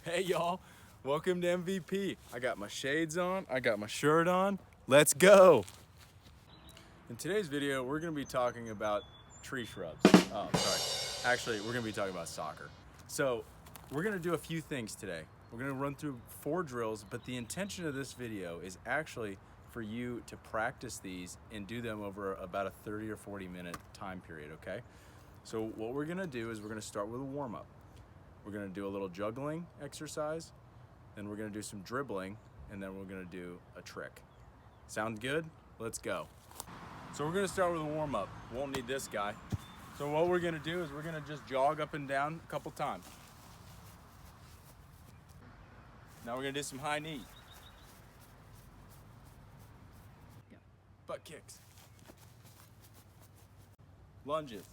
Hey y'all, welcome to MVP. I got my shades on, I got my shirt on, let's go. In today's video, we're gonna be talking about tree shrubs. Oh, sorry. Actually, we're gonna be talking about soccer. So, we're gonna do a few things today. We're gonna run through 4 drills, but the intention of this video is actually for you to practice these and do them over about a 30 or 40 minute time period, okay? So what we're gonna do is we're gonna start with a warm-up. We're gonna do a little juggling exercise, then we're gonna do some dribbling, and then we're gonna do a trick. Sound good? Let's go. So we're gonna start with a warm-up. Won't need this guy. So what we're gonna do is we're gonna just jog up and down a couple times. Now we're gonna do some high knee. Butt kicks. Lunges.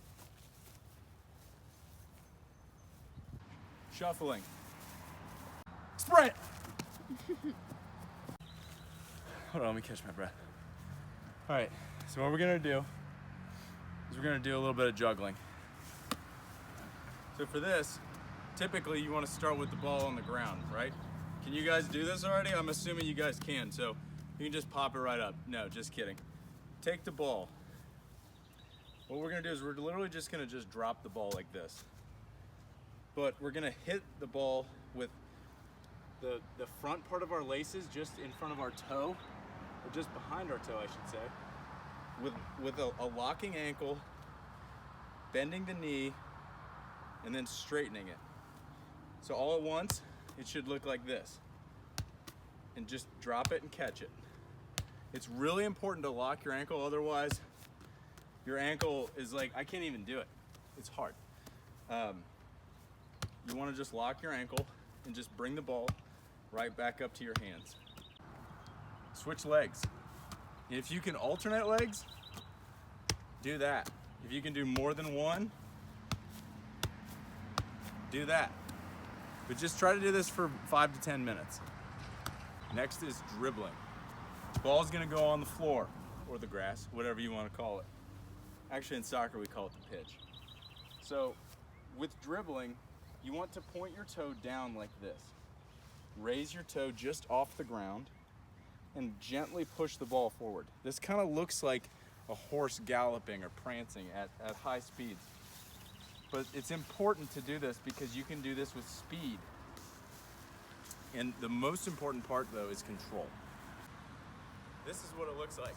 Shuffling. Sprint! Hold on, let me catch my breath. All right, so what we're gonna do is we're gonna do a little bit of juggling. So for this, typically you wanna start with the ball on the ground, right? Can you guys do this already? I'm assuming you guys can, so you can just pop it right up. No, just kidding. Take the ball. What we're gonna do is we're literally just gonna drop the ball like this. But we're gonna hit the ball with the front part of our laces just in front of our toe, or just behind our toe, I should say, with a locking ankle, bending the knee, and then straightening it. So all at once, it should look like this. And just drop it and catch it. It's really important to lock your ankle, otherwise your ankle is like, I can't even do it. It's hard. You want to just lock your ankle and just bring the ball right back up to your hands. Switch legs. And if you can alternate legs, do that. If you can do more than one, do that. But just try to do this for 5 to 10 minutes. Next is dribbling. The ball's gonna go on the floor or the grass, whatever you want to call it. Actually, in soccer, we call it the pitch. So with dribbling, you want to point your toe down like this. Raise your toe just off the ground and gently push the ball forward. This kind of looks like a horse galloping or prancing at high speeds. But it's important to do this because you can do this with speed. And the most important part, though, is control. This is what it looks like.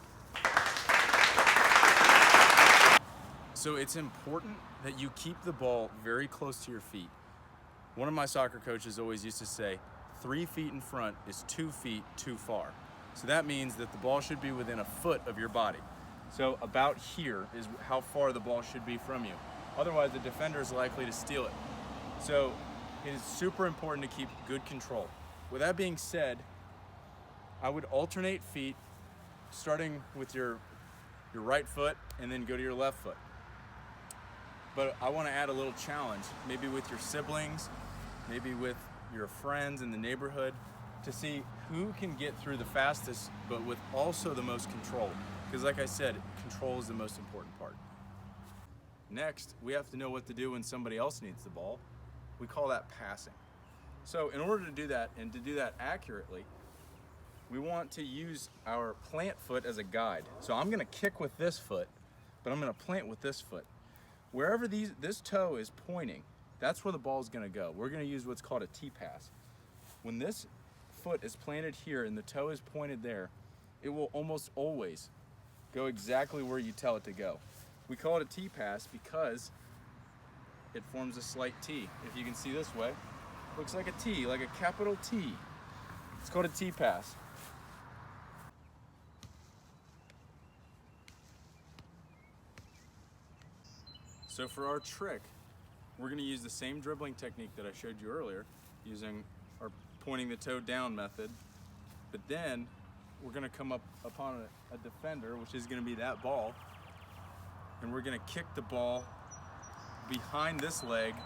So it's important that you keep the ball very close to your feet. One of my soccer coaches always used to say, 3 feet in front is 2 feet too far. So that means that the ball should be within a foot of your body. So about here is how far the ball should be from you. Otherwise, the defender is likely to steal it. So it is super important to keep good control. With that being said, I would alternate feet, starting with your right foot and then go to your left foot. But I want to add a little challenge, maybe with your siblings, maybe with your friends in the neighborhood, to see who can get through the fastest, but with also the most control. Because like I said, control is the most important part. Next, we have to know what to do when somebody else needs the ball. We call that passing. So in order to do that, and to do that accurately, we want to use our plant foot as a guide. So I'm gonna kick with this foot, but I'm gonna plant with this foot. Wherever this toe is pointing, that's where the ball is gonna go. We're gonna use what's called a T-pass. When this foot is planted here and the toe is pointed there, it will almost always go exactly where you tell it to go. We call it a T-pass because it forms a slight T. If you can see this way, it looks like a T, like a capital T. It's called a T-pass. So for our trick, we're gonna use the same dribbling technique that I showed you earlier, using our pointing the toe down method, but then we're gonna come up upon a defender, which is gonna be that ball, and we're gonna kick the ball behind this leg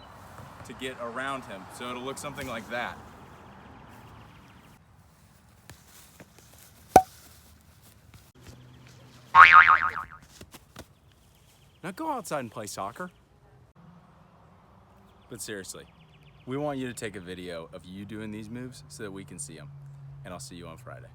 to get around him. So it'll look something like that. Now go outside and play soccer. But seriously, We want you to take a video of you doing these moves so that we can see them. And I'll see you on Friday.